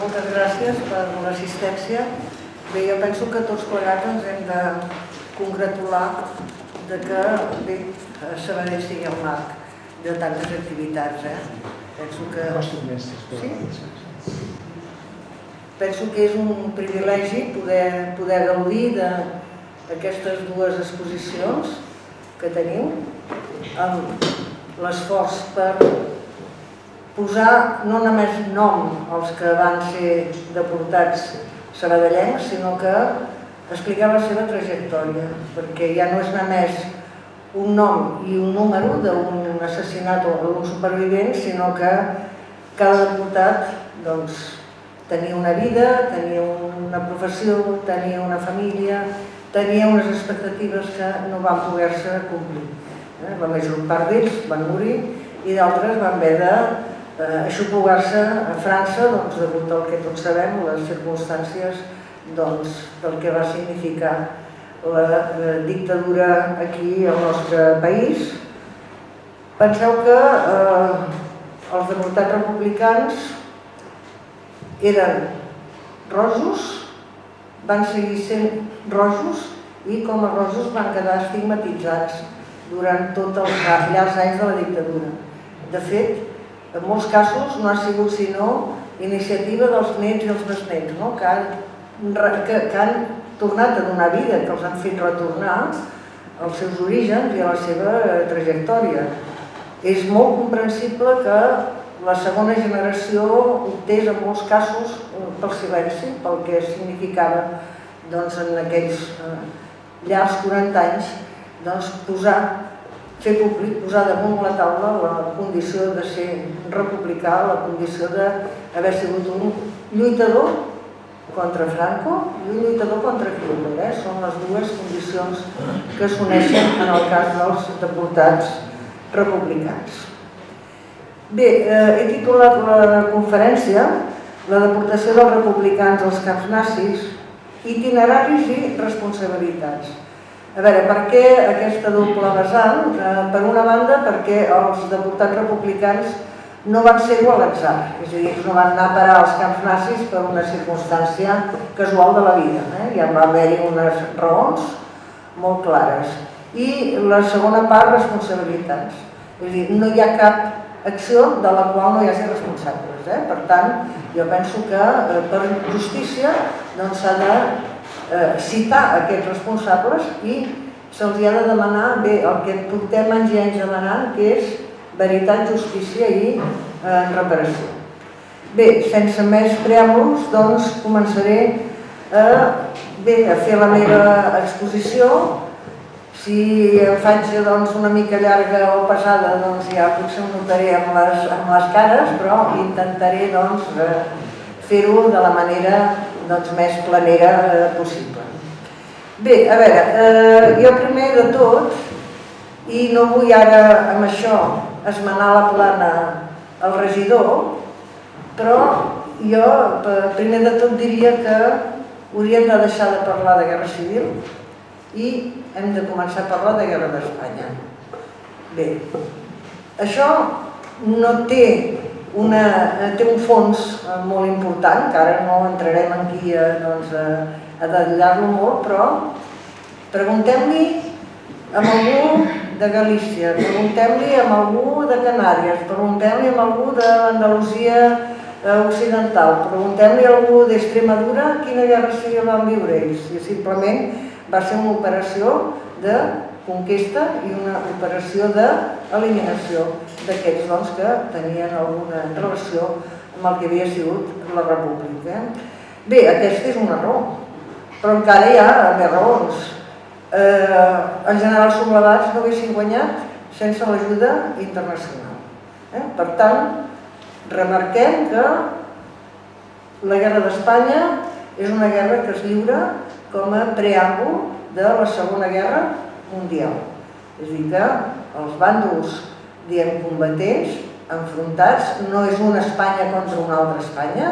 moltes gràcies per l'assistència. Bé, jo penso que tots plegats ens hem de congratular de que Sabadell sigui el marc de tantes activitats. Penso que és un privilegi poder gaudir d'aquestes dues exposicions que teniu, amb l'esforç per posar no només nom als que van ser deportats sabadellencs, sinó que explicar la seva trajectòria, perquè ja no és només un nom i un número d'un assassinat o d'un supervivent, sinó que cada deportat tenia una vida, tenia una professió, tenia una família, tenia unes expectatives que no van poder-se complir. La major part d'ells van morir i d'altres van haver d'aixoplugar-se a França degut al que tots sabem, les circumstàncies del que va significar la dictadura aquí al nostre país. Penseu que els deportats republicans eren rojos, van seguir sent rojos i com a rojos van quedar estigmatitzats durant tots els llargs anys de la dictadura. De fet, en molts casos no ha sigut sinó iniciativa dels nets i els besnets, que han tornat a donar vida, que els han fet retornar als seus orígens i a la seva trajectòria. És molt comprensible que la segona generació optés en molts casos pel silenci, pel que significava en aquells llargs 40 anys fer públic, posar damunt la taula la condició de ser republicà, la condició d'haver sigut un lluitador contra Franco i un lluitador contra Hitler. Són les dues condicions que s'uneixen en el cas dels deportats republicans. Bé, he titulat la conferència "La deportació dels republicans als camps nazis, itineraris i responsabilitats". A veure, per què aquesta doble vessant? Per una banda, perquè els deportats republicans no van ser-ho a l'atzar, és a dir, ells no van anar a parar als camps nazis per una circumstància casual de la vida. Ja va haver-hi unes raons molt clares. I la segona part, responsabilitats. És a dir, no hi ha cap acció de la qual no hi hagi responsables. Per tant, jo penso que per justícia s'ha de citar aquests responsables i se'ls ha de demanar el que portem anys demanant, que és veritat, justícia i reparació. Bé, sense més preàmbuls, començaré a fer la meva exposició. Si en faig una mica llarga o pesada, ja potser ho notaré amb les cares, però intentaré fer-ho de la manera més planera possible. Bé, a veure, jo primer de tot, i no vull ara amb això esmenar la plana al regidor, però jo primer de tot diria que hauríem de deixar de parlar de guerra civil i hem de començar a parlar de guerra d'Espanya. Bé, això no té un fons molt important, que ara no entrarem aquí a detallar-lo molt, però preguntem-li a algú de Galícia, preguntem-li a algú de Canàries, preguntem-li a algú d'Andalusia Occidental, preguntem-li a algú d'Extremadura quina guerra civil van viure ells. I simplement va ser una operació de conquesta i una operació d'eliminació d'aquells que tenien alguna relació amb el que havia sigut la república. Bé, aquesta és una raó, però encara hi ha més raons. Els generals sublevats no haguessin guanyat sense l'ajuda internacional. Per tant, remarquem que la guerra d'Espanya és una guerra que es lliura com a preàmbul de la Segona Guerra Mundial. És a dir, que els bàndols combatents, enfrontats, no és una Espanya contra una altra Espanya,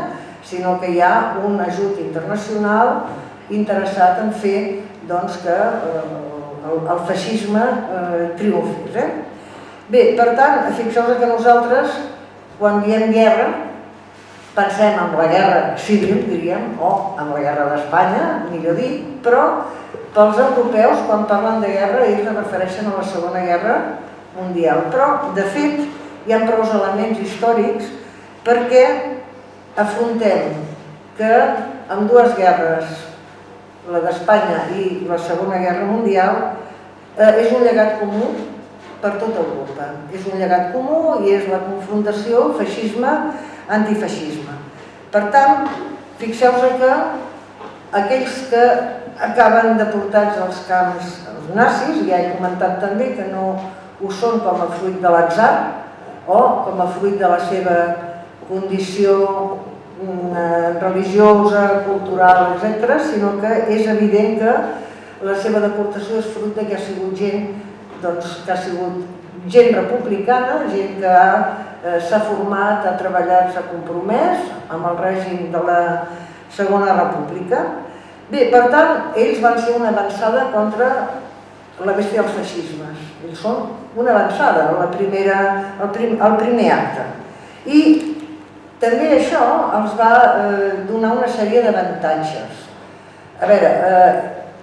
sinó que hi ha un ajut internacional interessat en fer que el feixisme triomfi. Bé, per tant, fixeu-vos que nosaltres, quan diem guerra, pensem en la guerra civil, diríem, o en la guerra d'Espanya, millor dit, però pels europeus, quan parlen de guerra, ells es refereixen a la Segona Guerra Mundial. Però, de fet, hi ha prou elements històrics perquè afrontem que amb dues guerres, la d'Espanya i la Segona Guerra Mundial, és un llegat comú per tota Europa. És un llegat comú i és la confrontació feixisme-antifeixisme. Per tant, fixeu-vos que aquells que acaben deportats als camps nazis, ja he comentat també que no ho són com a fruit de l'atzar o com a fruit de la seva condició religiosa, cultural, etc., sinó que és evident que la seva deportació és fruit que ha sigut gent republicana, gent que s'ha format, ha treballat, s'ha compromès amb el règim de la Segona República. Bé, per tant, ells van ser una avançada contra la bèstia dels feixismes. Ells són una avançada, el primer acte. I també això els va donar una sèrie d'avantatges. A veure,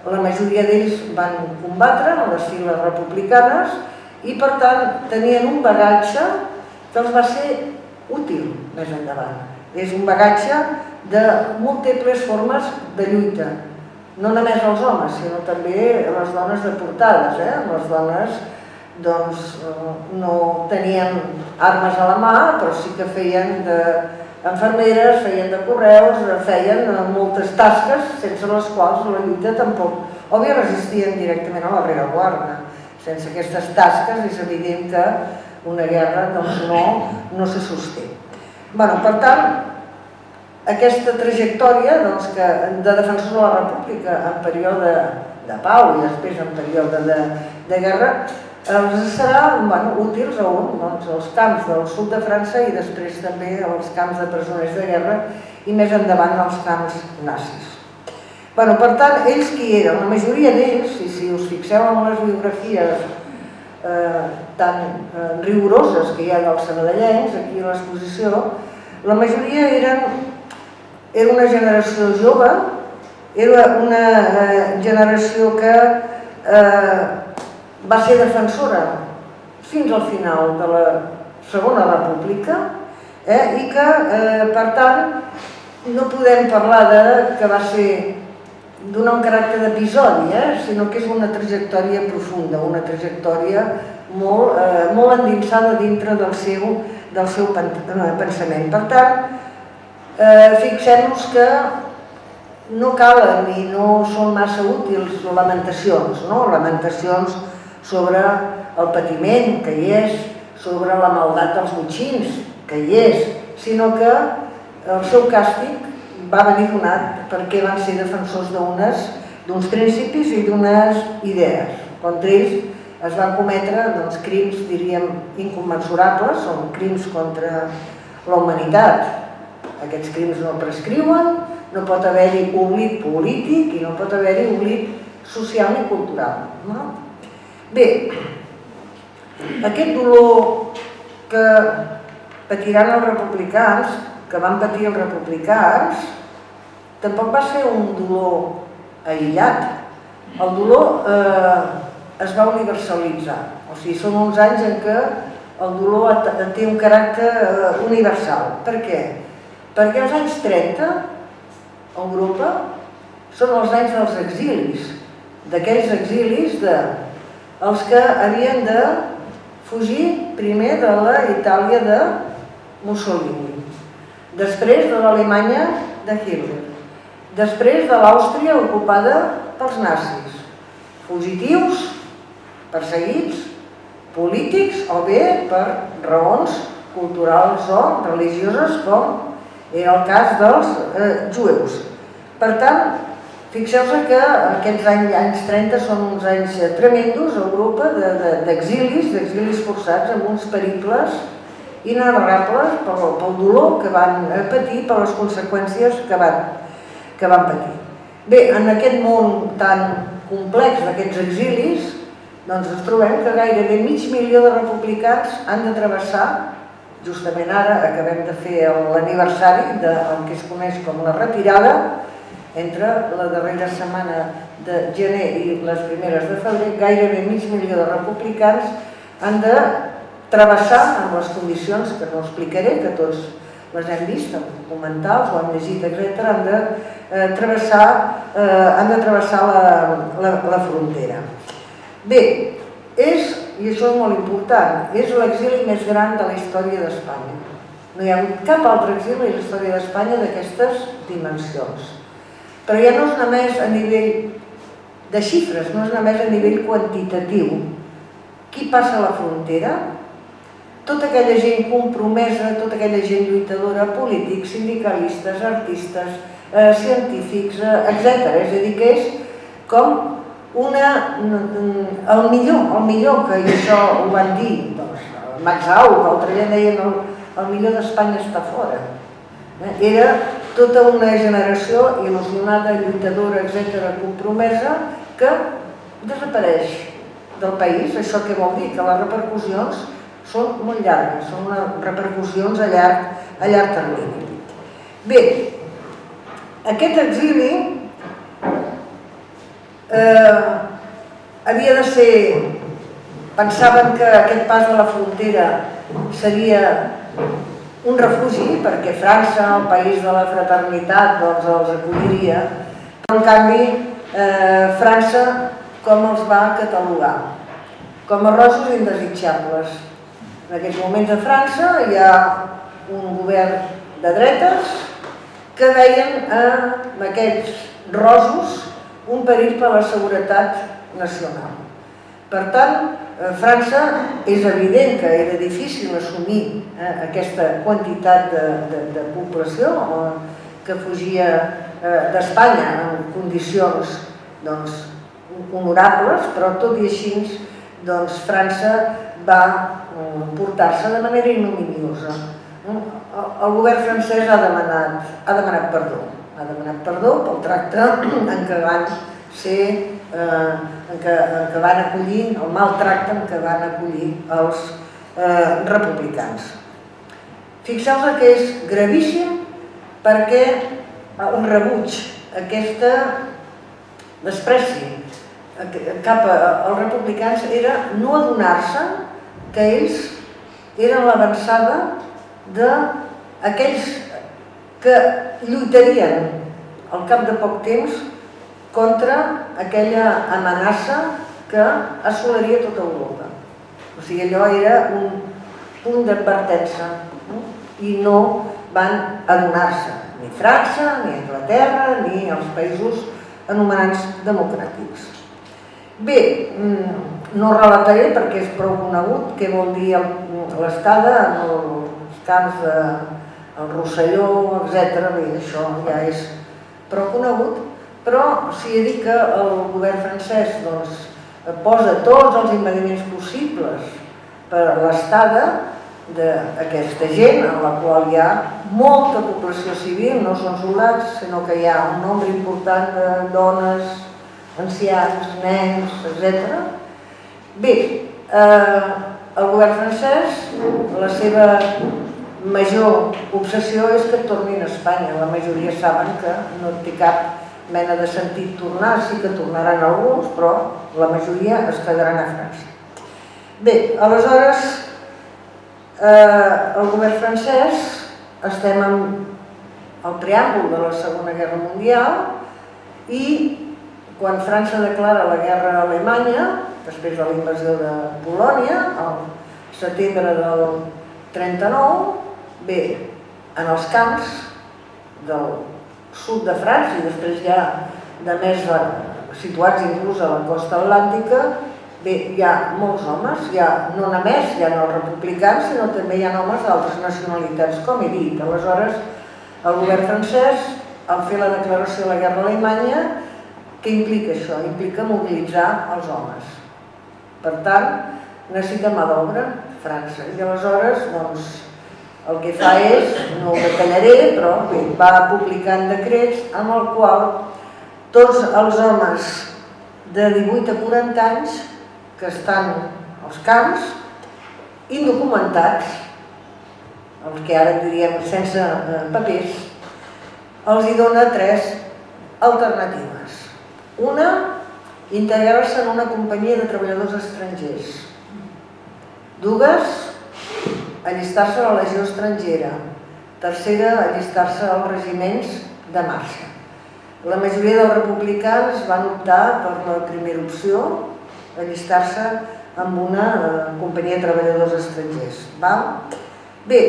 la majoria d'ells van combatre en les files republicanes i, per tant, tenien un bagatge que els va ser útil més endavant. És un bagatge de múltiples formes de lluita. No només els homes, sinó també les dones deportades. Les dones no tenien armes a la mà, però sí que feien d'infermeres, feien de correus, feien moltes tasques sense les quals la lluita tampoc... Òbviament resistien directament a la rereguarda. Sense aquestes tasques és evident que una guerra no se sosté. Per tant, aquesta trajectòria de defensors de la República en període de pau i després en període de guerra els seran útils a als camps del sud de França i després també als camps de presoners de guerra i més endavant als camps nazis. Per tant, ells qui eren? La majoria d'ells, i si us fixeu en les biografies tan rigoroses que hi ha dels sabadellencs aquí a l'exposició, la majoria era una generació jove, era una generació que va ser defensora fins al final de la Segona República i que, per tant, no podem parlar que va ser donar un caràcter d'episodi, sinó que és una trajectòria profunda, una trajectòria molt endinsada dintre del seu pensament. Per tant, fixem-nos que no calen i no són massa útils lamentacions, lamentacions sobre el patiment que hi és, sobre la maldat dels botxins que hi és, sinó que el seu càstig va venir donat perquè van ser defensors d'uns principis i d'unes idees. Contra ells es van cometre crims, diríem, incommensurables, són crims contra la humanitat. Aquests crims no prescriuen, no pot haver-hi oblit polític i no pot haver-hi oblit social ni cultural. Bé, aquest dolor que patiran els republicans, que van patir els republicans, tampoc va ser un dolor aïllat. El dolor es va universalitzar. O sigui, són uns anys en què el dolor té un caràcter universal. Per què? Perquè els anys 30 a Europa són els anys dels exilis, d'aquells exilis els que havien de fugir primer de la Itàlia de Mussolini, després de l'Alemanya de Hitler, després de l'Àustria ocupada pels nazis, fugitius, perseguits, polítics o bé per raons culturals o religioses, com era el cas dels jueus. Per tant, fixeu-vos que aquests anys 30 són uns anys tremendos a Europa d'exilis forçats, amb uns periples inenarrables pel dolor que van patir, per les conseqüències que van patir. Bé, en aquest món tan complex d'aquests exilis, doncs ens trobem que gairebé mig milió de republicans han de travessar justament ara acabem de fer l'aniversari del que es coneix com la retirada. Entre la darrera setmana de gener i les primeres de febrer, gairebé mig milió de republicans han de travessar, amb les condicions que no explicaré, que tots les hem vist, documentals, ho hem llegit, etc., han de travessar la frontera. Bé, i això és molt important, és l'exili més gran de la història d'Espanya. No hi ha hagut cap altre exili a la història d'Espanya d'aquestes dimensions. Però ja no és només a nivell de xifres, no és només a nivell quantitatiu. Qui passa a la frontera? Tota aquella gent compromesa, tota aquella gent lluitadora, polítics, sindicalistes, artistes, científics, etc. És a dir, que és com el millor, que això ho van dir, Max Au, que l'altre dia deien el millor d'Espanya està fora. Era tota una generació il·lusionada, lluitadora, etc., compromesa, que desapareix del país. Això què vol dir? Que les repercussions són molt llargues, són repercussions a llarg termini. Bé, aquest exili havia de ser... Pensaven que aquest pas de la frontera seria un refugi, perquè França, el país de la fraternitat, els acolliria, però en canvi França com els va catalogar? Com a rossos indesitjables. En aquests moments a França hi ha un govern de dretes que veien en aquests rossos un perill per a la seguretat nacional. Per tant, França és evident que era difícil assumir aquesta quantitat de població que fugia d'Espanya en condicions honorables, però tot i així França va portar-se de manera ignominiosa. El govern francès ha demanat perdó. Ha demanat perdó pel tracte en què van ser, en què van acollir, el maltracte en què van acollir els republicans. Fixeu-vos que és gravíssim perquè el rebuig, aquesta despreci cap als republicans era no adonar-se que ells eren l'avançada d'aquells que lluitarien al cap de poc temps contra aquella amenaça que assolaria tota Europa. O sigui, allò era un punt d'advertència i no van adonar-se, ni França, ni Anglaterra, ni els països anomenats democràtics. Bé, no relataré perquè és prou conegut què vol dir l'estada en els camps del Rosselló, etc. Bé, això ja és prou conegut, però si he dit que el govern francès posa tots els impediments possibles per a l'estada d'aquesta gent, en la qual hi ha molta població civil, no són soldats, sinó que hi ha un nombre important de dones, ancians, nens, etc. Bé, el govern francès, la seva major obsessió és que tornin a Espanya. La majoria saben que no té cap mena de sentit tornar, sí que tornaran alguns, però la majoria es quedaran a França. Bé, aleshores, el govern francès, estem en el preàmbul de la Segona Guerra Mundial i quan França declara la guerra a Alemanya, després de la invasió de Polònia, al setembre del 39, bé, en els camps del sud de França i després ja de més situats inclús a la costa atlàntica, bé, hi ha molts homes, no només hi ha els republicans, sinó també hi ha homes d'altres nacionalitats, com he dit. Aleshores, el govern francès, al fer la declaració de la guerra a Alemanya, què implica això? Implica mobilitzar els homes. Per tant, necessita mà d'obra França. I aleshores, el que fa és, no ho detallaré, però bé, va publicant decrets amb el qual tots els homes de 18 a 40 anys que estan als camps, indocumentats, els que ara diríem sense papers, els hi dona 3 alternatives. Una, integrar-se en una companyia de treballadors estrangers. 2, allistar-se a la legió estrangera. 3, allistar-se als regiments de marxa. La majoria dels republicans van optar per la primera opció, allistar-se en una companyia de treballadors estrangers. Bé,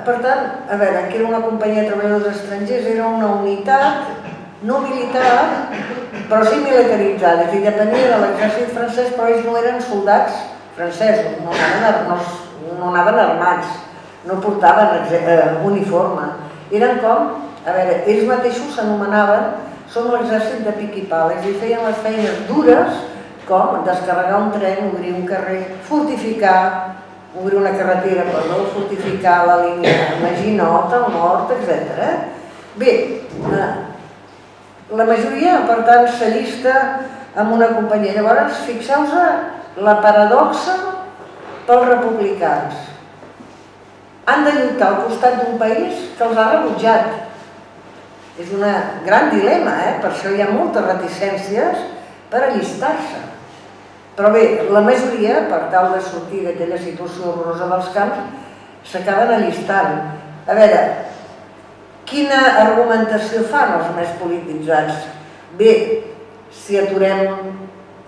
per tant, a veure, què era una companyia de treballadors estrangers? Era una unitat no militar, però sí militaritzada, és a dir, depenia de l'exèrcit francès, però ells no eren soldats francesos, no anaven armats, no portaven uniforme. Eren com, a veure, ells mateixos s'anomenaven som l'exèrcit de pic i pal, és a dir, feien les feines dures com descarregar un tren, obrir un carrer, obrir una carretera, fortificar la línia Maginot, el nord, etc. Bé, la majoria, per tant, s'allista en una companyia. Llavors, fixeu-vos la paradoxa pels republicans. Han de lluitar al costat d'un país que els ha rebutjat. És un gran dilema, per això hi ha moltes reticències per allistar-se. Però bé, la majoria, per tal de sortir d'aquella situació horrorosa dels camps, s'acaben allistant. A veure, quina argumentació fan els més polititzats? Bé, si aturem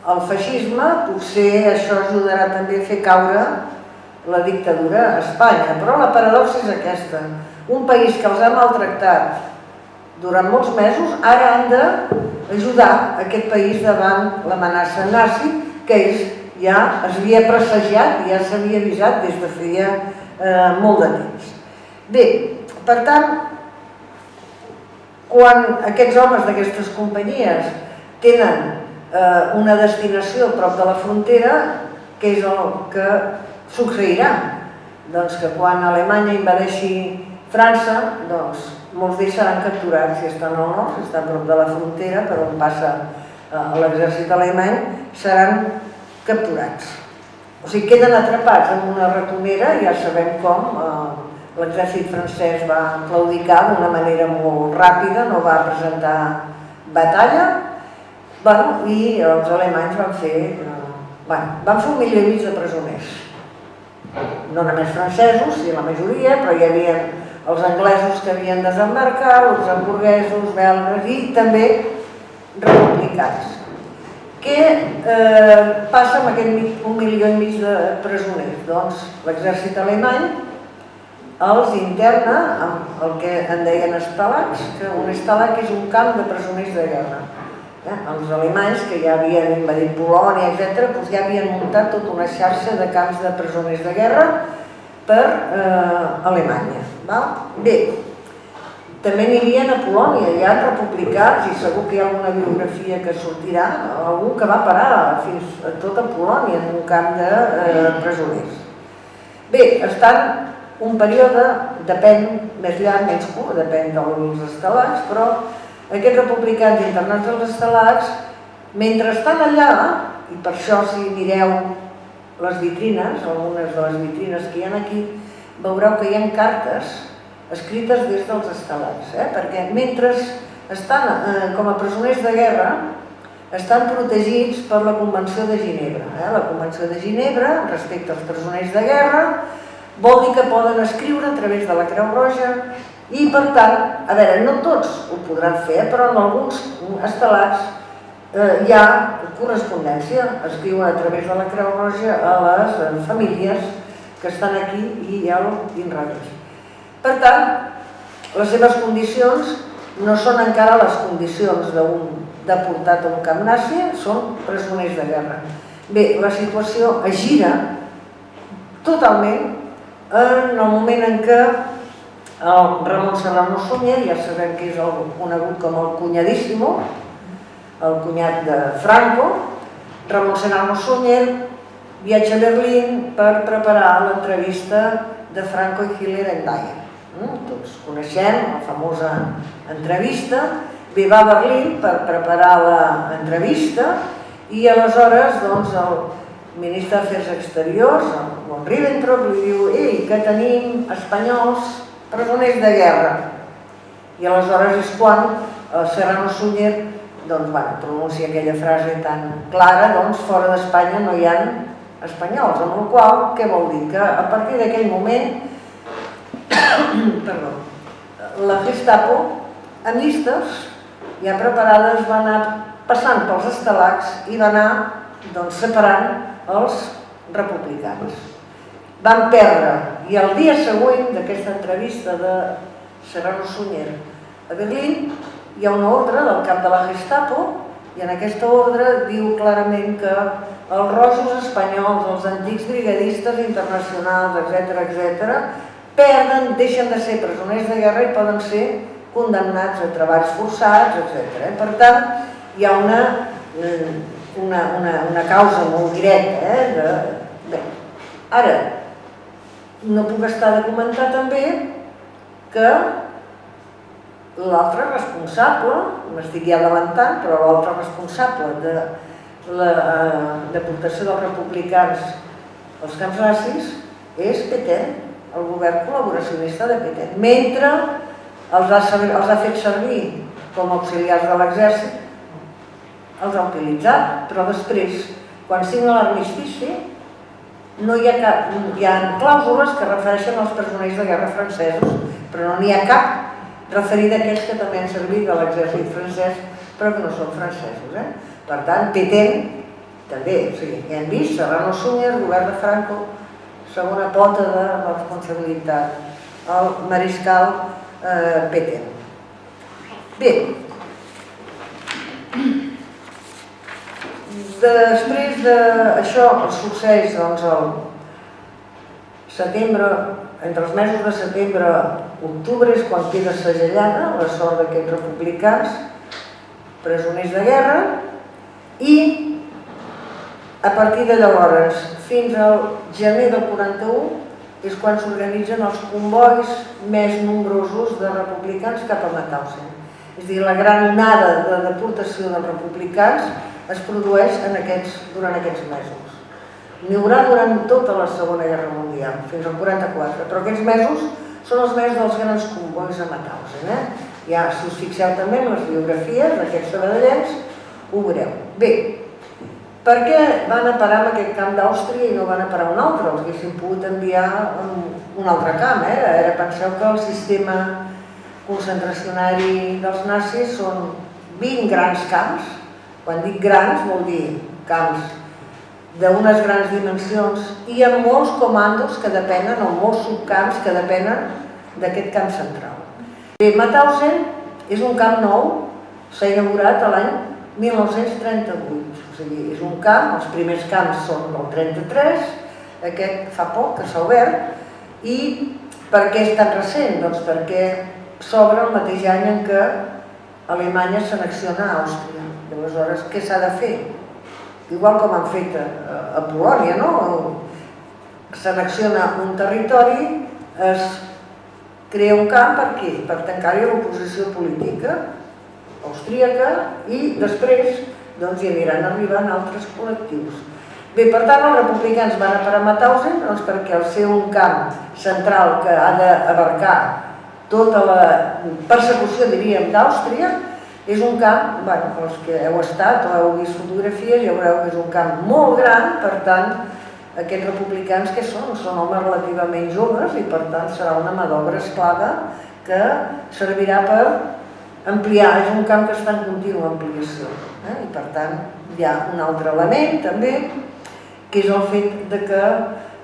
el feixisme, potser això ajudarà també a fer caure la dictadura a Espanya. Però la paradoxa és aquesta. Un país que els ha maltractat durant molts mesos, ara han d'ajudar aquest país davant l'amenaça nazi, que ells ja es havia presagiat i ja s'havia avisat des de feia molt de temps. Bé, per tant, quan aquests homes d'aquestes companyies tenen una destinació prop de la frontera, què és el que succeirà? Doncs que quan Alemanya invadeixi França, doncs molts d'ells seran capturats si estan al nord, si estan prop de la frontera, per on passa l'exèrcit alemany, seran capturats. O sigui, queden atrapats en una ratonera, ja sabem com l'exèrcit francès va claudicar d'una manera molt ràpida, no va presentar batalla, i els alemanys van fer 1,5 milió de presoners. No només francesos, sí, la majoria, però hi havia els anglesos que havien desembarcat, els hamburguesos, belgues i també republicans. Què passa amb aquest 1,5 milió de presoners? Doncs l'exèrcit alemany els interna amb el que en deien estalacs, que un estalag és un camp de presoners de guerra. Els alemanys, que ja havien invadit Polònia, etc., ja havien muntat tota una xarxa de camps de presoners de guerra per Alemanya. Bé, també anirien a Polònia, hi ha republicans, i segur que hi ha alguna biografia que sortirà, algú que va parar fins a tota Polònia en un camp de presoners. Bé, estan un període, depèn més llarg, menys curt, depèn dels estalats, però aquests republicans internats als estalats, mentre estan allà, i per això si mireu les vitrines, algunes de les vitrines que hi ha aquí, veureu que hi ha cartes escrites des dels estalats, perquè mentre estan com a presoners de guerra, estan protegits per la Convenció de Ginebra. La Convenció de Ginebra, respecte als presoners de guerra, vol dir que poden escriure a través de la Creu Roja i, per tant, a veure, no tots ho podran fer, però en alguns estalats hi ha correspondència, escriuen a través de la Creu Roja a les famílies que estan aquí i hi ha l'inrevés. Per tant, les seves condicions no són encara les condicions d'un deportat a un camp nazi, són presoners de guerra. Bé, la situació es gira totalment en el moment en què el Ramon Serrano Suñer, ja sabem que és conegut com el cunyadíssimo, el cunyat de Franco, Ramon Serrano Suñer viatja a Berlín per preparar l'entrevista de Franco i Hitler en Dyer. Tots coneixem la famosa entrevista. Bé, va a Berlín per preparar l'entrevista i aleshores el ministre d'Afers Exteriors, el Ribbentrop li diu que tenim espanyols presoners de guerra. I aleshores és quan Serrano Suñer pronuncia aquella frase tan clara, fora d'Espanya no hi ha espanyols, amb la qual cosa, què vol dir? Que a partir d'aquell moment la Gestapo, amb llistes ja preparades, va anar passant pels estalacs i va anar separant els republicans. Van perdre, i el dia següent d'aquesta entrevista de Serrano Suñer a Berlín hi ha una ordre del cap de la Gestapo i en aquesta ordre diu clarament que els rojos espanyols, els antics brigadistes internacionals, etc., perden, deixen de ser presoners de guerra i poden ser condemnats a treballs forçats, etc. Per tant, hi ha una causa molt directa. Bé, ara, no puc estar de comentar també que l'altre responsable, m'estic ja adelantant, però l'altre responsable de la deportació dels republicans als camps nazis és Petén, el govern col·laboracionista de Petén. Mentre els ha fet servir com a auxiliars de l'exèrcit, els ha utilitzat, però després, quan signa l'armistici, no hi ha cap, hi ha clàusules que refereixen als presoners de guerra francesos, però no n'hi ha cap referida a aquells que també han servit de l'exèrcit francès, però que no són francesos. Per tant, Petén, també, ja hem vist, Serrano Suñer, govern de Franco, segona pota de la responsabilitat, el mariscal Petén. Bé, després d'això succeeix al setembre, entre els mesos de setembre i octubre és quan queda segellada la sort d'aquests republicans presoners de guerra i a partir de llavors fins al gener del 41 és quan s'organitzen els convois més nombrosos de republicans cap a Mauthausen. És a dir, la gran onada de deportació dels republicans es produeix durant aquests mesos. N'hi haurà durant tota la Segona Guerra Mundial, fins al 44, però aquests mesos són els mesos dels grans convois a Mauthausen. Ja, si us fixeu també en les biografies d'aquests sabadellencs, ho veureu. Bé, per què van a parar en aquest camp d'Àustria i no van a parar un altre? Els haguessin pogut enviar a un altre camp. Ara penseu que el sistema concentracionari dels nazis són 20 grans camps. Quan dic grans vol dir camps d'unes grans dimensions i amb molts comandos que depenen, o molts subcamps que depenen d'aquest camp central. Bé, Mauthausen és un camp nou, s'ha inaugurat l'any 1938, o sigui, és un camp, els primers camps són del 33, aquest fa poc que s'ha obert, i per què és tan recent? Doncs perquè s'obre el mateix any en què Alemanya s'annexiona a Àustria. I aleshores, què s'ha de fer? Igual com han fet a Polònia, no? S'annexiona un territori, es crea un camp per què? Per tancar-hi l'oposició política austríaca i després hi aniran arribant altres col·lectius. Bé, per tant, els republicans van a parar a Mauthausen perquè al ser un camp central que ha d'abarcar tota la persecució, diríem, d'Àustria, és un camp, els que heu estat o heu vist fotografies ja veureu que és un camp molt gran, per tant, aquests republicans que són homes relativament joves i per tant serà una mà d'obra esclava que servirà per ampliar, és un camp que està en contínua ampliació i per tant hi ha un altre element també que és el fet que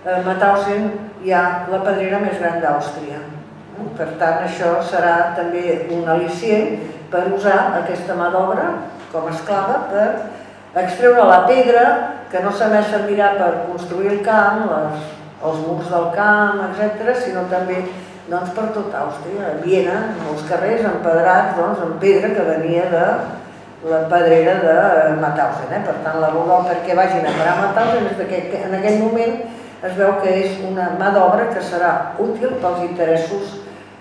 a Mauthausen hi ha la pedrera més gran d'Àustria. Per tant, això serà també un al·licient per usar aquesta mà d'obra com a esclava per extreure la pedra que no només servirà per construir el camp, els murs del camp, etc., sinó també per tot Àustria. A Viena, molts carrers empedrats amb pedra que venia de la pedrera de Mauthausen. Per tant, la raó perquè vagin a parar a Mauthausen és que en aquell moment es veu que és una mà d'obra que serà útil pels interessos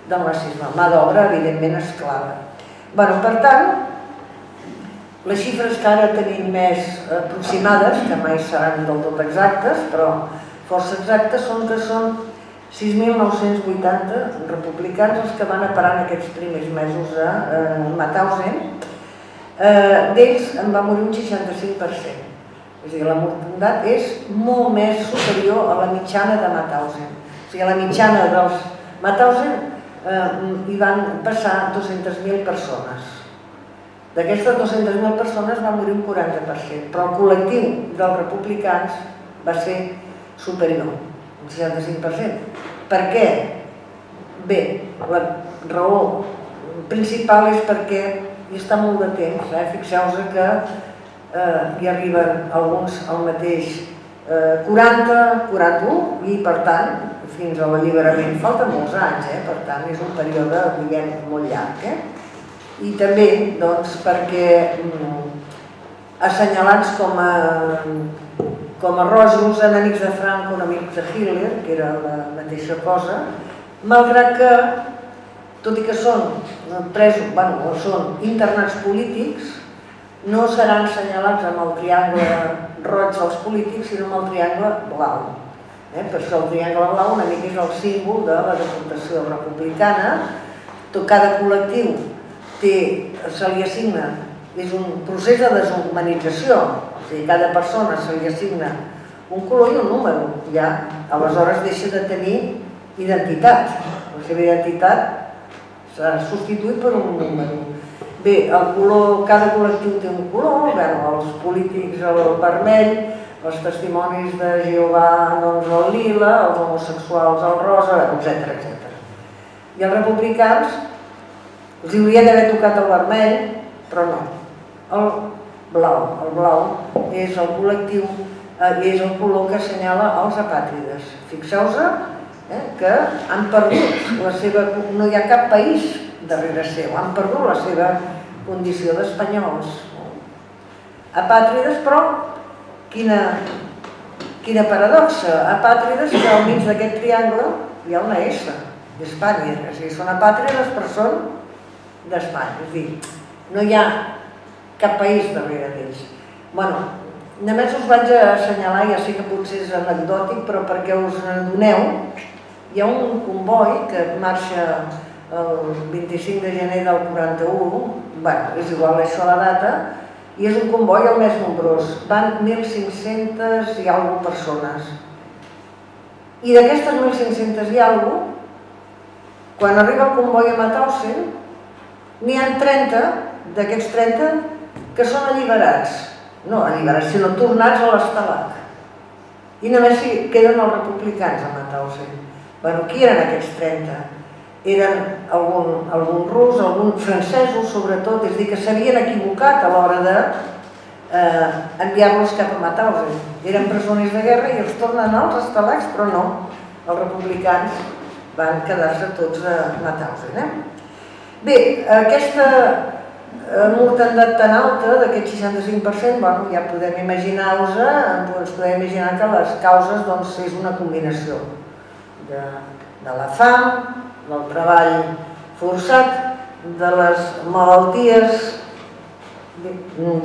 del nazisme. Mà d'obra, evidentment, esclava. Per tant, les xifres que ara tenim més aproximades, que mai seran del tot exactes, però força exacta són que són 6.980 republicans els que van a parar en aquests primers mesos a Mauthausen. D'ells en va morir un 65%. És a dir, la mortalitat és molt més superior a la mitjana de Mauthausen. O sigui, a la mitjana dels Mauthausen hi van passar 200.000 persones. D'aquestes 200.000 persones va morir un 40%, però el col·lectiu dels republicans va ser superior, un 65%. Per què? Bé, la raó principal és perquè hi està molt de temps. Fixeu-vos que hi arriben alguns al mateix 40, 41 i per tant fins a l'alliberament falta molts anys, per tant és un període, diguem, molt llarg. I també doncs, perquè assenyalats com a rojos, enemics de Franco, enemics de Hitler, que era la mateixa cosa, malgrat que, tot i que són presos, són internats polítics, no seran assenyalats amb el triangle roig dels polítics, sinó amb el triangle blau. Per això el triangle blau una mica és el símbol de la deportació republicana. Cada col·lectiu se li assigna, és un procés de deshumanització, o sigui, cada persona se li assigna un color i un número, ja aleshores deixa de tenir identitat. La seva identitat s'ha substituït per un número. Bé, cada col·lectiu té un color, els polítics el vermell, els testimonis de Jehovà el lila, els homosexuals el rosa, etc. I els republicans els hauria d'haver tocat el vermell, però no. El blau és el col·lectiu, és el color que assenyala els apàtrides. Fixeu-vos que han perdut la seva... No hi ha cap país darrere seu, han perdut la seva condició d'espanyols. Apàtrides, però, quina paradoxa. Apàtrides que al mig d'aquest triangle hi ha una S, d'Espanya. És a dir, són apàtrides però són d'Espanya. És a dir, no hi ha cap país darrere d'ells. Només us vaig assenyalar, ja sé que potser és anecdòtic, però perquè us adoneu, hi ha un comboi que marxa el 25 de gener del 41, és igual això la data, i és un comboi el més nombrós, van 1.500 i alguna persones. I d'aquestes 1.500 i alguna, quan arriba el comboi a Mauthausen, n'hi ha 30, d'aquests 30, que són alliberats. No alliberats, sinó tornats a l'Estalag. I només queden els republicans a Mauthausen. Qui eren aquests 30? Eren algun rus, alguns francesos sobretot, és a dir, que s'havien equivocat a l'hora d'enviar-los cap a Mauthausen. Eren presoners de guerra i els tornen als estalags, però no, els republicans van quedar-se tots a Mauthausen. Bé, aquesta mortalitat tan alta, d'aquest 65%, ja podem imaginar-nos, ens podem imaginar que les causes és una combinació de la fam, del treball forçat, de les malalties.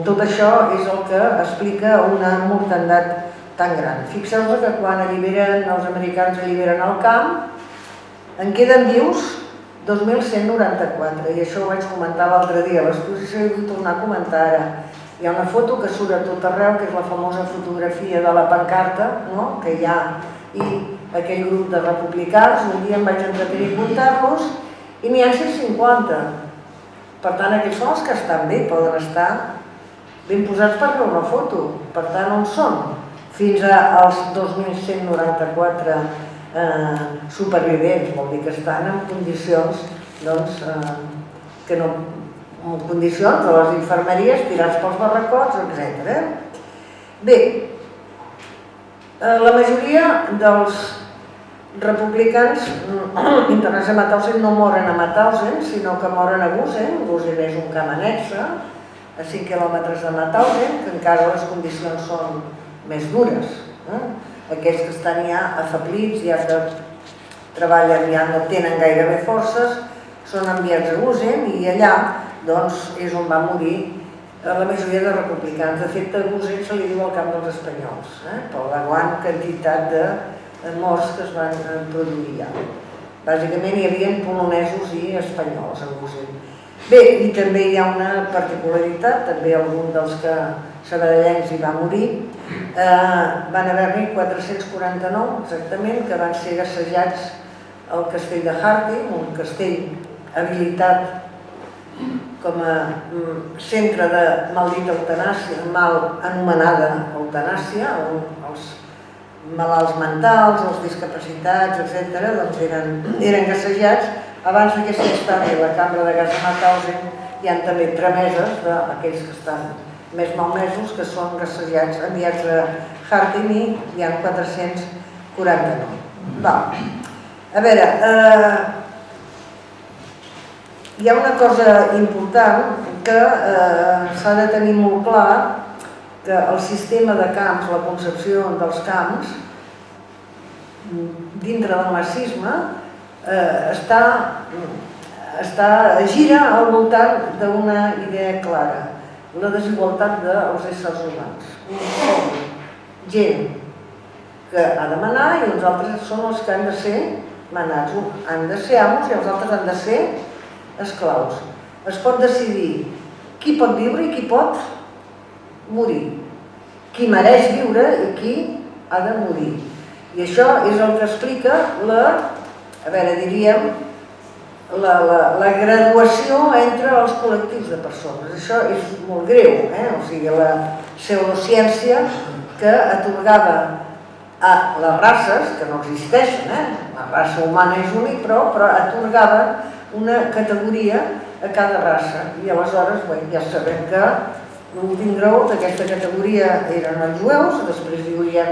Tot això és el que explica una mortalitat tan gran. Fixeu-vos que quan els americans alliberen el camp, en queden vius 2.194, i això ho vaig comentar l'altre dia a l'exposició i vull tornar a comentar ara. Hi ha una foto que surt a tot arreu, que és la famosa fotografia de la pancarta que hi ha, i aquell grup de republicans, un dia em vaig entretenir a comptar-los, i n'hi ha 150. Per tant, aquests són els que estan bé, poden estar ben posats per fer una foto. Per tant, on són? Fins als 2.194 supervivents, vol dir que estan en condicions, en condicions de les infermeries, tirats pels barracots, etc. Bé, la majoria dels republicans internats a Mauthausen no moren a Mauthausen, sinó que moren a Gusen. Gusen és un camp annexe, a 5 quilòmetres de Mauthausen, que encara les condicions són més dures. Aquells que estan ja afablits, ja que treballen, ja no tenen gairebé forces, són enviats a Gusen i allà és on va morir la majoria de republicans. De fet, a Gusen se li diu el camp dels espanyols, per la gran quantitat de morts que es van produir ja. Bàsicament hi havia polonesos i espanyols en Gusell. Bé, i també hi ha una particularitat, també algun dels que sabadellencs hi va morir, van haver-hi 449 exactament, que van ser assajats al castell de Harting, un castell habilitat com a centre de maldita eutanàsia, mal anomenada eutanàsia, on els malalts mentals, els discapacitats, etc., doncs eren gassejats. Abans que s'instal·li la cambra de gas de Mauthausen hi ha també trameses d'aquells que estan més malmesos, que són gassejats, enviats a Harting, i hi ha 449. A veure, hi ha una cosa important que s'ha de tenir molt clar, que el sistema de camps, la concepció dels camps, dintre del marxisme, gira al voltant d'una idea clara, la desigualtat dels éssers humans. Gent que ha de manar i uns altres són els que han de ser manats. Han de ser amos i els altres han de ser esclaus. Es pot decidir qui pot viure i qui pot morir, qui mereix viure i qui ha de morir. I això és el que explica la graduació entre els col·lectius de persones. Això és molt greu, o sigui, la pseudociència que atorgava a les races, que no existeixen, la raça humana és única, però atorgava una categoria a cada raça. I aleshores ja sabem que l'últim grau d'aquesta categoria eren els jueus, després hi haurien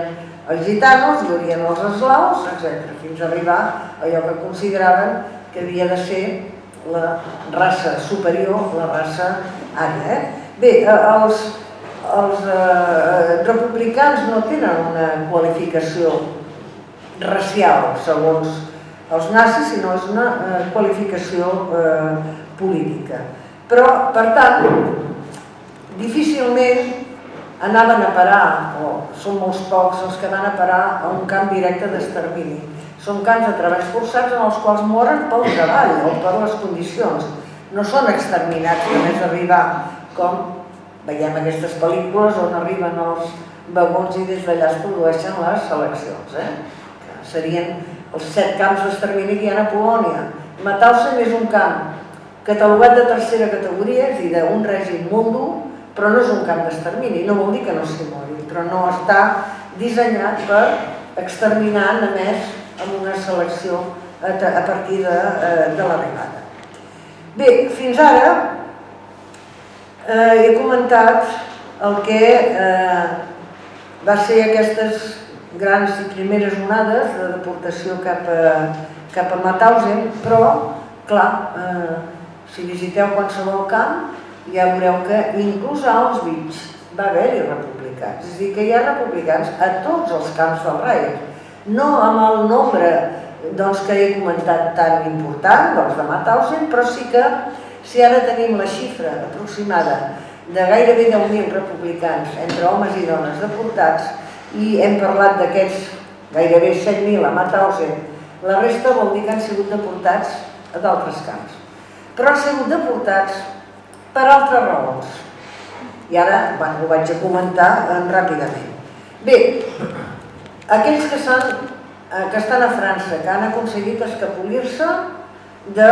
els gitanos, hi haurien els eslaus, etc., fins a arribar a allò que consideraven que havia de ser la raça superior, la raça ària. Bé, els republicans no tenen una qualificació racial, segons els nazis, sinó és una qualificació política. Però, per tant, difícilment anaven a parar, o són molts pocs els que van a parar a un camp directe d'extermini. Són camps de treballs forçats en els quals moren pel treball o per les condicions. No són exterminats només d'arribar, com veiem aquestes pel·lícules on arriben els vagons i des d'allà es produeixen les seleccions. Serien els 7 camps d'extermini que hi ha a Polònia. Mauthausen és un camp catalogat de tercera categoria, és a dir, d'un règim molt dur, però no és un camp d'extermini, no vol dir que no s'hi mori, però no està dissenyat per exterminar només amb una selecció a partir de l'arribada. Bé, fins ara he comentat el que va ser aquestes grans i primeres onades de deportació cap a Mauthausen, però, clar, si visiteu qualsevol camp, ja veureu que inclús a Auschwitz va haver-hi republicans. És a dir, que hi ha republicans a tots els camps del Reich. No amb el nombre que he comentat tan important, dels de Mauthausen, però sí que si ara tenim la xifra aproximada de gairebé 10.000 republicans entre homes i dones deportats i hem parlat d'aquests gairebé 7.000 a Mauthausen, la resta vol dir que han sigut deportats a d'altres camps. Però han sigut deportats per altres raons. I ara ho vaig a comentar ràpidament. Bé, aquells que estan a França, que han aconseguit escapolir-se de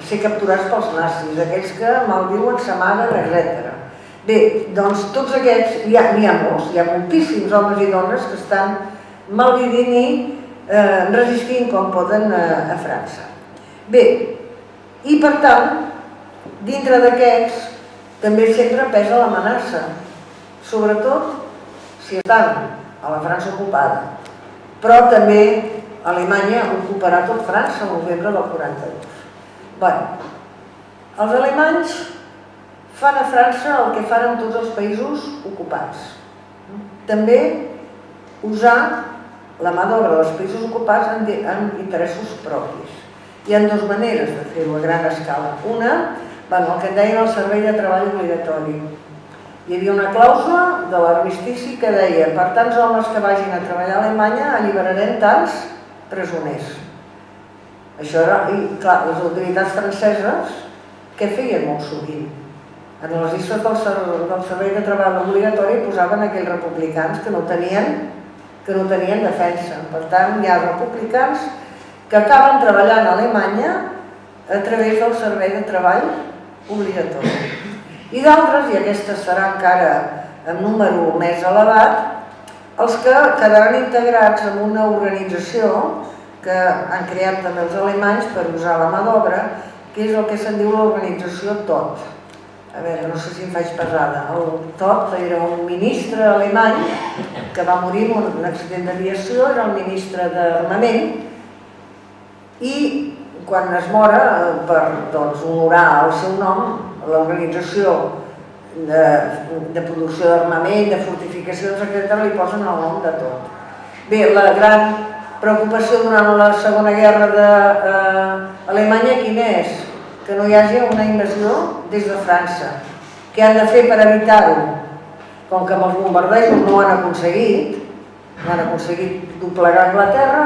ser capturats pels nazis, aquells que malviuen, s'amaguen, etc. Bé, doncs tots aquests, n'hi ha molts, hi ha moltíssims homes i dones que estan malvivint i resistint com poden a França. Bé, i per tant, dintre d'aquests també sempre pesa l'amenaça, sobretot si estan a la França ocupada, però també Alemanya ocuparà tot França al novembre del 42. Bé, els alemanys fan a França el que fan en tots els països ocupats. També usar la mà d'obra dels països ocupats en interessos propis. Hi ha dues maneres de fer-ho a gran escala. Una, el que en deien el servei de treball obligatori. hi havia una clàusula de l'armistici que deia: per tants homes que vagin a treballar a Alemanya alliberarem tants presoners. Això era, i clar, les autoritats franceses què feien molt sovint? En les llistes del servei de treball obligatori posaven aquells republicans que no tenien defensa. Per tant, hi ha republicans que acaben treballant a Alemanya a través del servei de treball obligatori. I d'altres, i aquestes serà encara en número més elevat, els que quedaran integrats en una organització que han creat també els alemanys per usar la mà d'obra, que és el que se'n diu l'organització TOT. A veure, no sé si em faig pesada. El TOT era un ministre alemany que va morir en un accident d'aviació, era el ministre d'Armament, i quan es mora, per honorar el seu nom, l'organització de producció d'armament, de fortificacions, etc., li posen el nom de TOT. Bé, la gran preocupació durant la Segona Guerra d'Alemanya quina és? Que no hi hagi una invasió des de França. Què han de fer per evitar-ho? Com que amb els bombardejos no ho han aconseguit doblegar Anglaterra,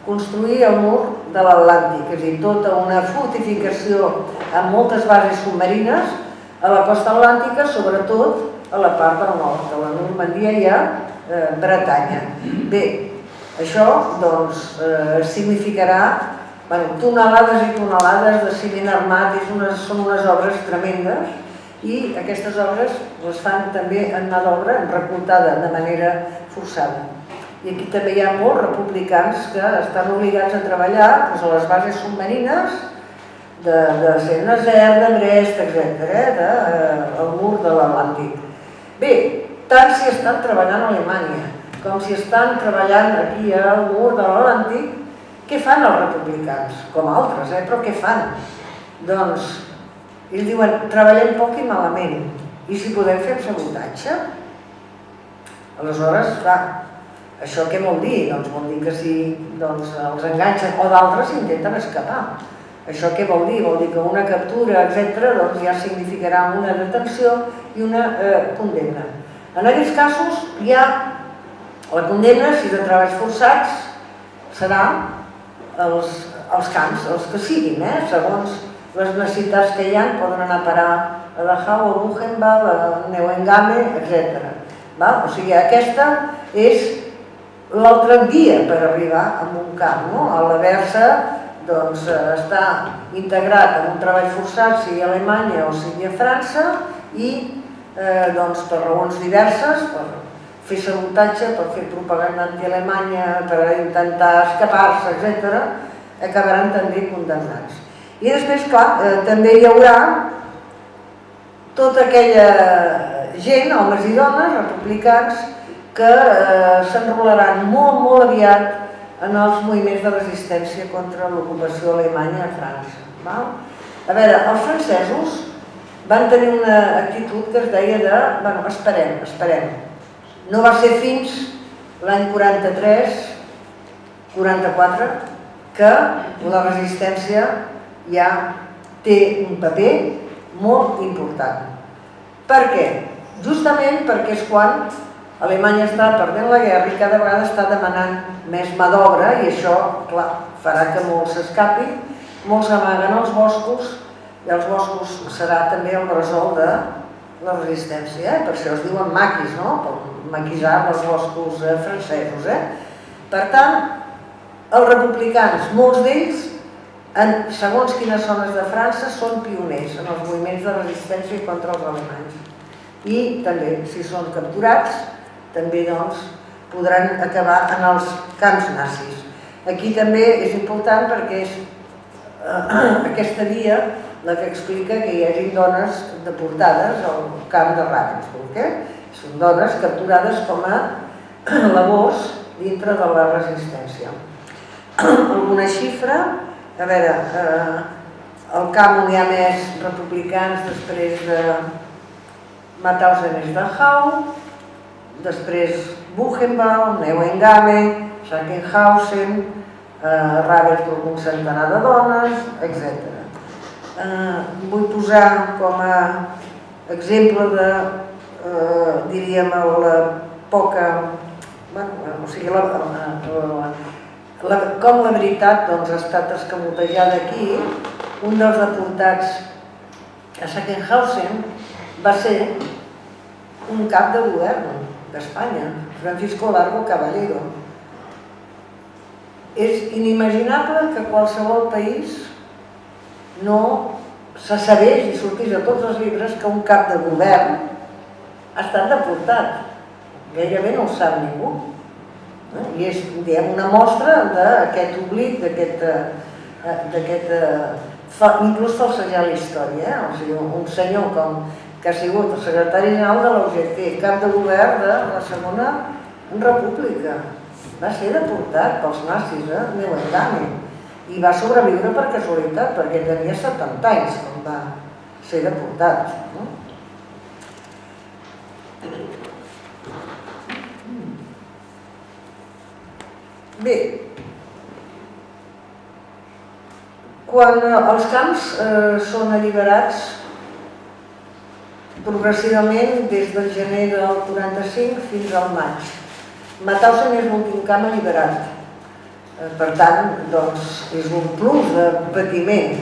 construir el mur de l'Atlàntic, és a dir, tota una fortificació amb moltes bases submarines a la costa atlàntica, sobretot a la part del nord, de la Normandia i a Bretanya. Bé, això significarà tonelades i tonelades de ciment armat, són unes obres tremendes, i aquestes obres les fan també en mà d'obra reclutada de manera forçada. I aquí també hi ha molts republicans que estan obligats a treballar a les bases submarines de Saint-Nazaire, de Brest, etc., del mur de l'Atlàntic. Bé, tant si estan treballant a Alemanya com si estan treballant aquí al mur de l'Atlàntic, què fan els republicans? Com altres, però què fan? Doncs, ells diuen, treballem poc i malament, i si podem fer sabotatge? Aleshores, clar, això què vol dir? Doncs vol dir que si els enganxen o d'altres intenten escapar. Això què vol dir? Vol dir que una captura, etc., ja significarà una detenció i una condemna. En aquests casos hi ha la condemna, si de treballs forçats, serà els camps, els que siguin, segons les necessitats que hi ha, poden anar a parar a Dachau, a Buchenwald, a Neuengamme, etc. O sigui, aquesta és l'altre dia per arribar a un camp. A l'haver-se està integrat en un treball forçat, sigui a Alemanya o sigui a França, i per raons diverses, per fer sabotatge, per fer propaganda anti-alemanya, per intentar escapar-se, etc., acabaran també condemnats. I després, clar, també hi haurà tota aquella gent, homes i dones, republicans, que s'enrolaran molt, molt aviat en els moviments de resistència contra l'ocupació alemanya a França. A veure, els francesos van tenir una actitud que es deia de, esperem. No va ser fins l'any 43-44 que la resistència ja té un paper molt important. Per què? Justament perquè és quan Alemanya està perdent la guerra i cada vegada està demanant més mà d'obra, i això, clar, farà que molts s'escapin, molts amaguen als boscos, i els boscos serà també el bressol de la resistència, per això es diuen maquis, no? Per maquisar els boscos francesos. Per tant, els republicans, molts d'ells, en segons quines zones de França, són pioners en els moviments de resistència contra els alemanys. I també, si són capturats, també podran acabar en els camps nazis. Aquí també és important perquè és aquesta via la que explica que hi hagi dones deportades al camp de Ravensbrück. Són dones capturades com a labors dintre de la resistència. Alguna xifra? A veure, el camp on hi ha més republicans després de Mauthausen és Dachau, després Buchenwald, Neuengamme, Sachsenhausen, Ravensbrück un centenar de dones, etc. Vull posar com a exemple de diríem, la poca... o sigui, com la veritat ha estat escamotejada aquí, un dels deportats a Sachsenhausen va ser un cap de govern d'Espanya, Francisco Largo Caballero. És inimaginable que qualsevol país no se sabés i sortís a tots els llibres que un cap de govern ha estat deportat. Gairebé no ho sap ningú. I és, diguem, una mostra d'aquest oblit, inclús falsejar la història. O sigui, un senyor que ha sigut el secretari general de l'OGT, cap de govern de la Segona República. Va ser deportat pels nazis, meu engany. I va sobreviure per casualitat, perquè tenia 70 anys quan va ser deportat. Bé, quan els camps són alliberats progressivament des del gener del 45 fins al maig, Mauthausen és l'últim camp alliberat. Per tant, és un plus de patiment.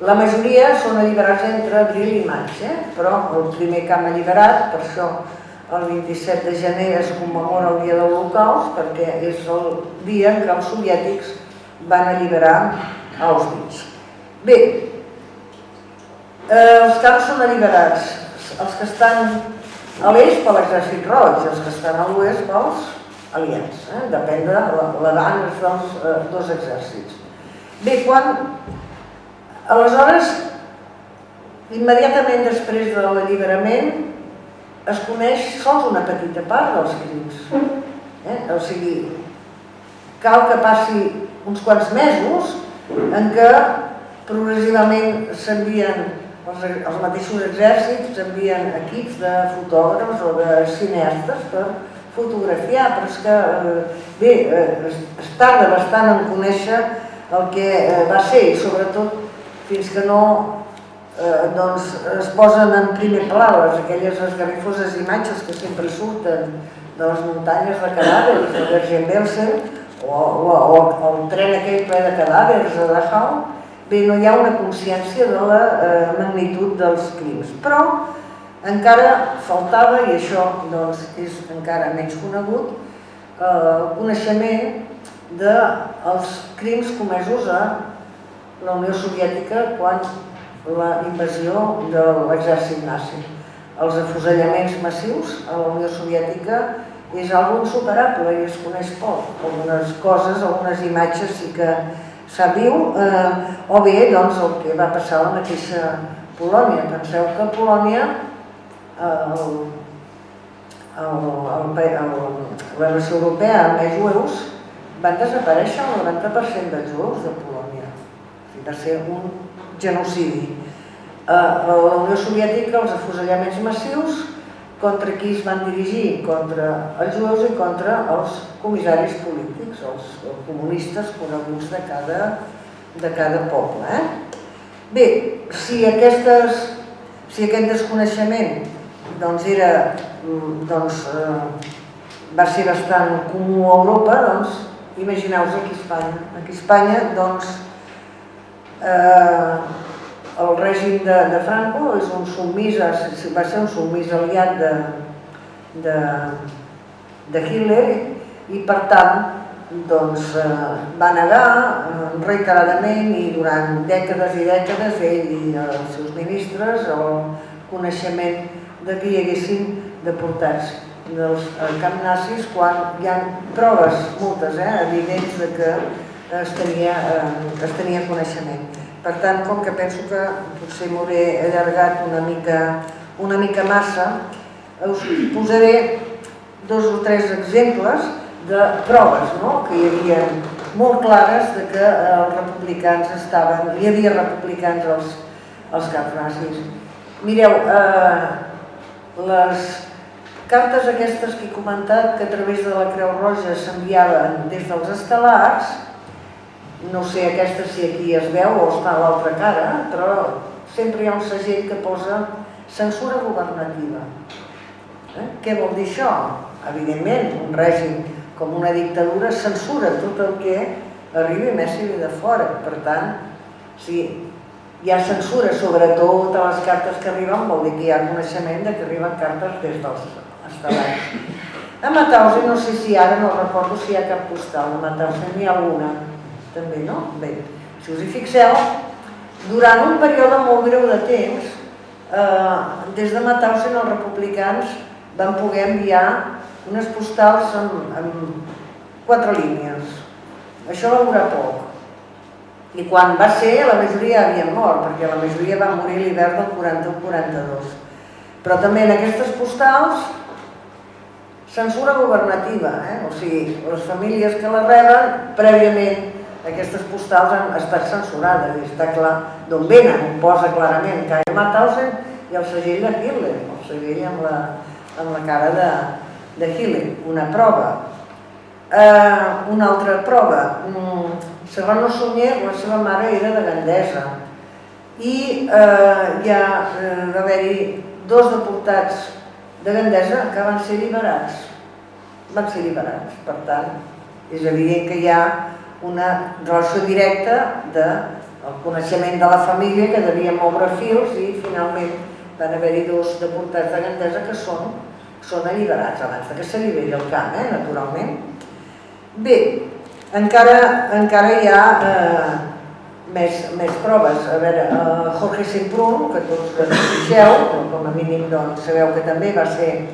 La majoria són alliberats entre abril i maig, però el primer camp alliberat, per això el 27 de gener es commemora el dia de l'Holocaust, perquè és el dia en què els soviètics van alliberar Auschwitz. Bé, els camps són alliberats, els que estan a l'est per l'Exèrcit Roig i els que estan a l'oest pels aliats, depèn de l'abans dels dos exèrcits. Bé, aleshores, immediatament després de l'alliberament, es coneix sols una petita part dels crims. O sigui, cal que passi uns quants mesos en què progressivament s'envien els mateixos exèrcits, s'envien equips de fotògrafs o de cineastes per fotografiar, però és que, bé, es tarda bastant en conèixer el que va ser i sobretot fins que no es posen en primer pla aquelles esgarrifoses imatges que sempre surten de les muntanyes de cadàvers de Bergen-Belsen o el tren aquell ple de cadàvers a Dachau. Bé, no hi ha una consciència de la magnitud dels crims, però encara faltava, i això és encara menys conegut, el coneixement dels crims comesos a la Unió Soviètica quan la invasió de l'exèrcit nazi. Els afusellaments massius a la Unió Soviètica és algo insuperable i es coneix poc. Algunes coses, algunes imatges sí que s'aviu, o bé el que va passar a la mateixa Polònia. Penseu que a Polònia la nació europea amb més jueus van desaparèixer el 90% dels jueus de Polònia. Va ser un genocidi. A la Unió Soviètica els afusellaments massius contra qui es van dirigir? Contra els jueus i contra els comissaris polítics, els comunistes coneguts de cada poble. Bé, si aquest desconeixement va ser bastant comú a Europa, imagineu-vos aquí a Espanya. Aquí a Espanya, el règim de Franco va ser un submís aliat de Hitler i per tant va negar reiteradament i durant dècades i dècades ell i els seus ministres el coneixement que hi haguessin deportats dels camps nazis quan hi ha proves, moltes, evidents que es tenia coneixement. Per tant, com que penso que potser m'hauré allargat una mica massa, us posaré 2 o 3 exemples de proves que hi havia molt clares que els republicans hi havia republicans als camps nazis. Mireu, les cartes aquestes que he comentat que a través de la Creu Roja s'enviaven des dels estelars, no sé aquesta si aquí es veu o està a l'altra cara, però sempre hi ha un segell que posa censura governativa. Què vol dir això? Evidentment, un règim com una dictadura censura tot el que arribi més i ve de fora. Per tant, si hi ha censura sobre totes les cartes que arriben, vol dir que hi ha coneixement de que arriben cartes des dels estelats. A Mauthausen, no sé si ara, no recordo si hi ha cap postal, a Mauthausen n'hi ha alguna, també, no? Bé, si us hi fixeu, durant un període molt greu de temps, des de Mauthausen els republicans van poder enviar unes postals amb 4 línies. Això va durar poc. I quan va ser, la majoria havien mort, perquè la majoria va morir l'hivern del 40 al 42. Però també en aquestes postals, censura governativa, o sigui, les famílies que les reben, prèviament aquestes postals han estat censurades, i està clar d'on venen, ho posa clarament, que hi ha Mauthausen i el segell de Hitler, el segell amb la cara de Hitler, una prova. Una altra prova, Serrano Suñer, la seva mare era de Gandesa, i ja va haver-hi 2 deportats de Gandesa que van ser alliberats. Van ser alliberats, per tant, és evident que hi ha una relació directa del coneixement de la família que devia moure fils i finalment van haver-hi 2 deportats de Gandesa que són alliberats abans que s'alliberi el camp, naturalment. Bé, encara hi ha més proves. A veure, Jorge Semprún, que tots coneixeu, com a mínim sabeu que també va ser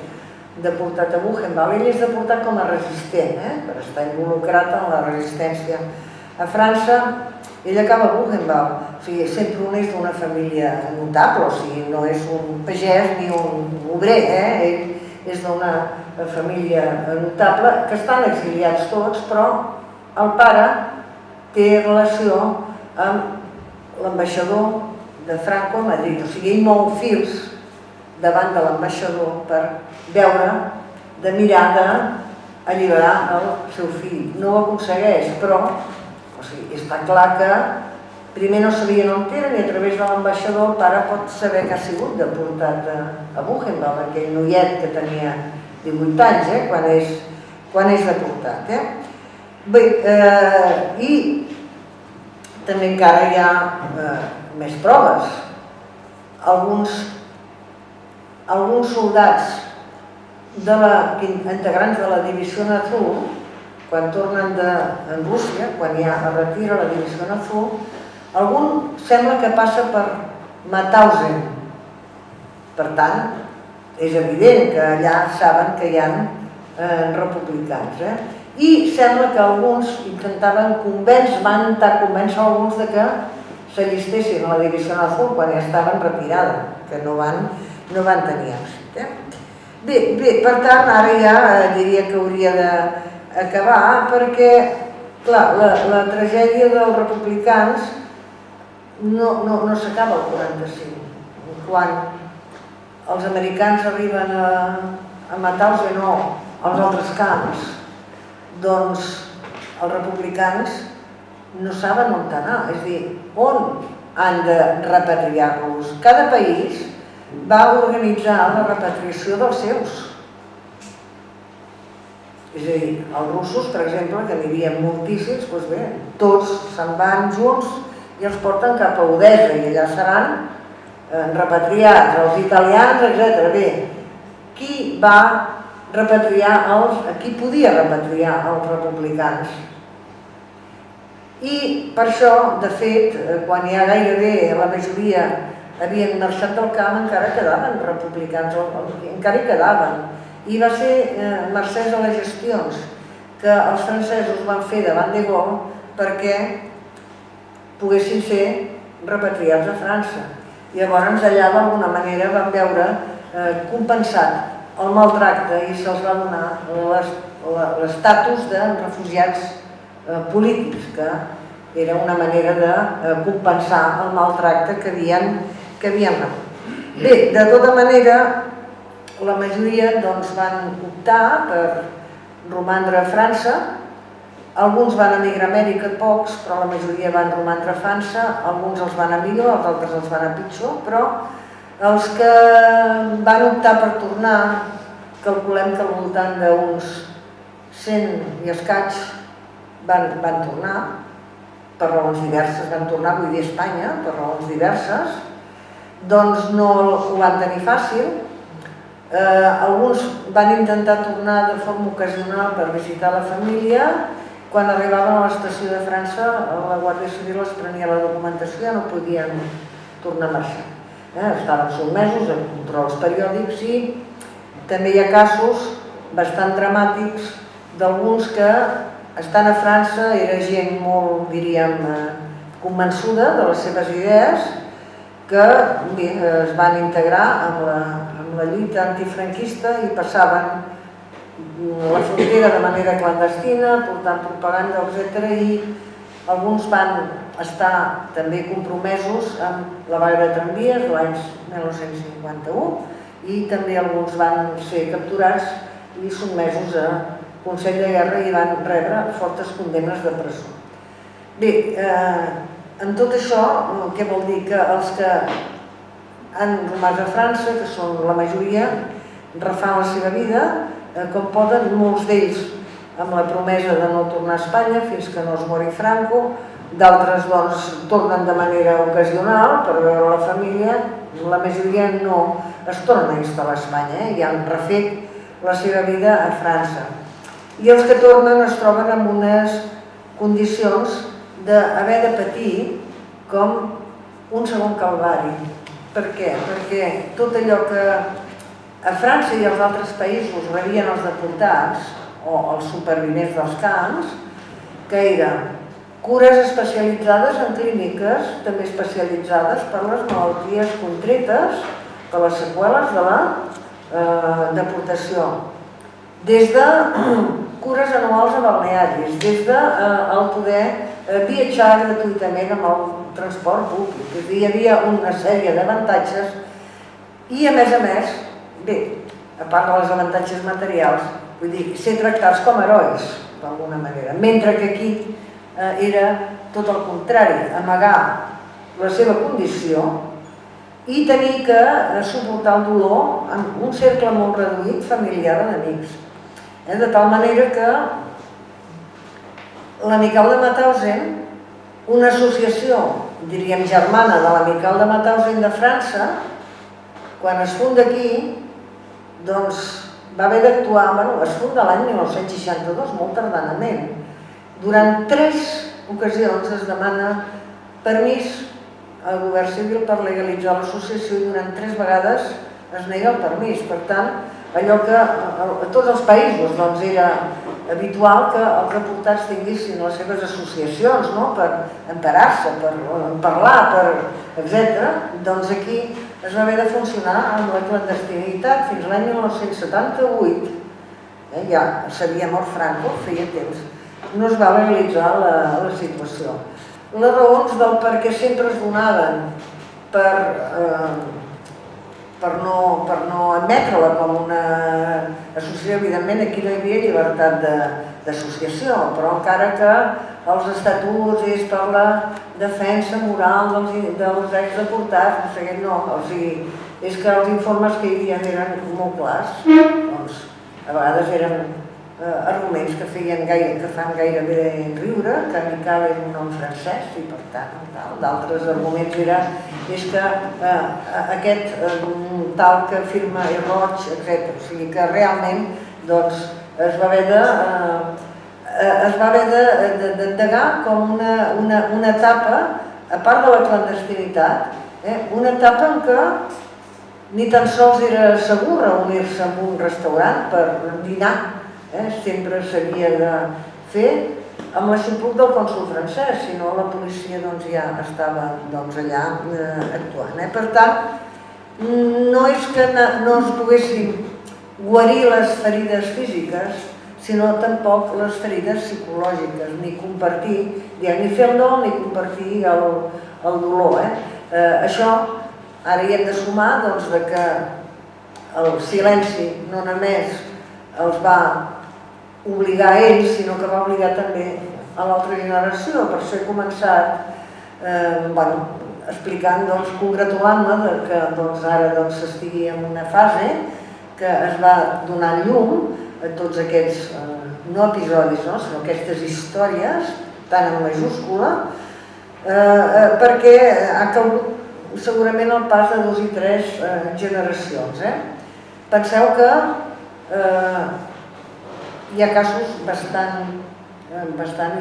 deportat a Buchenwald. Ell és deportat com a resistent, per estar involucrat en la resistència a França. Ell acaba a Buchenwald. O sigui, Semprún és d'una família notable, o sigui, no és un pagès ni un obrer, ell és d'una família notable, que estan exiliats tots, però el pare té relació amb l'ambaixador de Franco a Madrid. O sigui, ell mou fils davant de l'ambaixador per veure, de mirar d'alliberar el seu fill. No ho aconsegueix, però està clar que primer no sabien on era, ni a través de l'ambaixador el pare pot saber que ha sigut deportat a Buchenwald, aquell noiet que tenia 18 anys, quan és deportat. Bé, i també encara hi ha més proves. Alguns soldats integrants de la Divisió Azul, quan tornen de Rússia, quan ja es retira la Divisió Azul, algun sembla que passa per Mauthausen. Per tant, és evident que allà saben que hi ha republicans. I sembla que alguns van intentar convèncer alguns de que s'allistessin a la Divisió Azul quan ja estaven retirada, que no van tenir èxit. Bé, per tant, ara ja diria que hauria d'acabar, perquè, clar, la tragèdia dels republicans no s'acaba el 45. Quan els americans arriben a Mauthausen o als altres camps, doncs els republicans no saben on anar, és a dir, on han de repatriar-los. Cada país va organitzar la repatriació dels seus. És a dir, els russos, per exemple, que n'hi havia moltíssims, doncs bé, tots se'n van junts i els porten cap a Odessa i allà seran repatriats, els italians, etc. Bé, qui va repatriar qui podia repatriar els republicans? I per això, de fet, quan ja gairebé la majoria havien marxat del camp, encara quedaven republicans, encara hi quedaven. I va ser mercès a les gestions que els francesos van fer davant de Gaulle perquè poguessin ser repatriats a França. I llavors allà d'alguna manera van veure compensat el maltracte i se'ls va donar l'estatus de refugiats polítics, que era una manera de compensar el maltracte que havien rebut. Bé, de tota manera, la majoria van optar per romandre a França. Alguns van emigrar a Amèrica, pocs, però la majoria van romandre a França. Alguns els van a millor, els altres els van a pitjor, però els que van optar per tornar calculem que al voltant d'uns 100 i escaig van tornar, per raons diverses van tornar, vull dir a Espanya, per raons diverses, doncs no ho van tenir fàcil. Alguns van intentar tornar de forma ocasional per visitar la família. Quan arribaven a l'estació de França, la Guàrdia Civil els prenia la documentació i ja no podien tornar a marxar. Estaven sotmesos a controls periòdics i també hi ha casos bastant dramàtics d'alguns que, estant a França, era gent molt, diríem, convençuda de les seves idees, que es van integrar amb la lluita antifranquista i passaven la frontera de manera clandestina, portant propaganda, etc. I alguns van estar també compromesos amb la vaga de tramvies de l'any 1951 i també alguns van ser capturats i sotmesos a Consell de Guerra i van rebre fortes condemnes de presó. Bé, en tot això, què vol dir? Que els que han romàs a França, que són la majoria, refan la seva vida com poden, molts d'ells amb la promesa de no tornar a Espanya fins que no es mori Franco, d'altres doncs tornen de manera ocasional per veure la família, la majoria no es tornen a instal·lar a Espanya i han refet la seva vida a França. I els que tornen es troben en unes condicions d'haver de patir com un segon calvari. Per què? Perquè tot allò que a França i als altres països rebien els deportats o els supervivents dels camps, que eren cures especialitzades en clíniques, també especialitzades per les malalties contretes, per les seqüeles de la deportació. Des de cures anuals a balnearis, des de poder viatjar gratuïtament amb el transport públic. És a dir, hi havia una sèrie d'avantatges i, a més, bé, a part de les avantatges materials, vull dir, ser tractats com herois, d'alguna manera, mentre que aquí era tot el contrari, amagar la seva condició i tenir que suportar el dolor en un cercle molt reduït familiar d'amics. De tal manera que l'Amical de Mauthausen, una associació, diríem, germana de l'Amical de Mauthausen de França, quan es funda aquí, doncs va haver d'actuar, es funda l'any 1962, molt tardanament. Durant 3 ocasions es demana permís al govern civil per legalitzar l'associació i durant 3 vegades es nega el permís. Per tant, allò que a tots els països era habitual que els deportats tinguessin les seves associacions per emparar-se, per parlar, etc. Doncs aquí es va haver de funcionar amb la clandestinitat fins l'any 1978. Ja s'havia mort Franco, feia temps. No es va legalitzar la situació. Les raons del per què sempre es donaven per no admetre-la com una associació, evidentment aquí no hi havia llibertat d'associació, però encara que els estatuts és per la defensa moral dels exdeportats, no sé què, no, és que els informes que hi havia eren molt clars, doncs a vegades eren arguments que fan gairebé riure, que Amical és un nom francès i per tant d'altres arguments és que aquest tal que firma és roig, etc. O sigui que realment es va haver d'endegar com una etapa, a part de la clandestinitat, una etapa en què ni tan sols era segur reunir-se en un restaurant per dinar, sempre s'havia de fer amb l'aixopluc del cònsol francès, si no la policia ja estava allà actuant. Per tant, no és que no es poguessin guarir les ferides físiques, sinó tampoc les ferides psicològiques, ni compartir, ni fer el dol ni compartir el dolor. Això ara hi hem de sumar que el silenci no només els va obligar a ells, sinó que va obligar també a l'altra generació. Per això he començat explicant, congratulant-me que ara s'estigui en una fase que es va donar llum a tots aquests, no episodis, sinó aquestes històries, tant en majúscula, perquè ha calgut segurament el pas de 2 i 3 generacions. Penseu que hi ha casos bastant,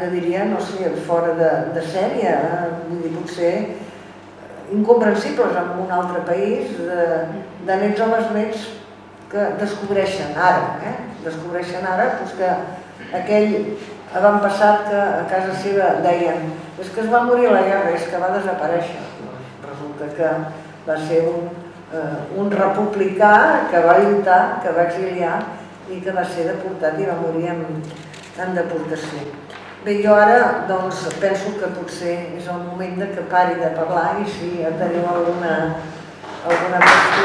jo diria, no sé, fora de sèrie, vull dir, potser incomprensibles en un altre país, de nets o besnets que descobreixen ara, que aquell avantpassat que a casa seva deien és que es va morir a la guerra, és que va desaparèixer. Resulta que va ser un republicà que va lluitar, que va exiliar i que va ser deportat i va morir en deportació. Bé, jo ara doncs penso que potser és el moment que pari de parlar i si teniu alguna qüestió.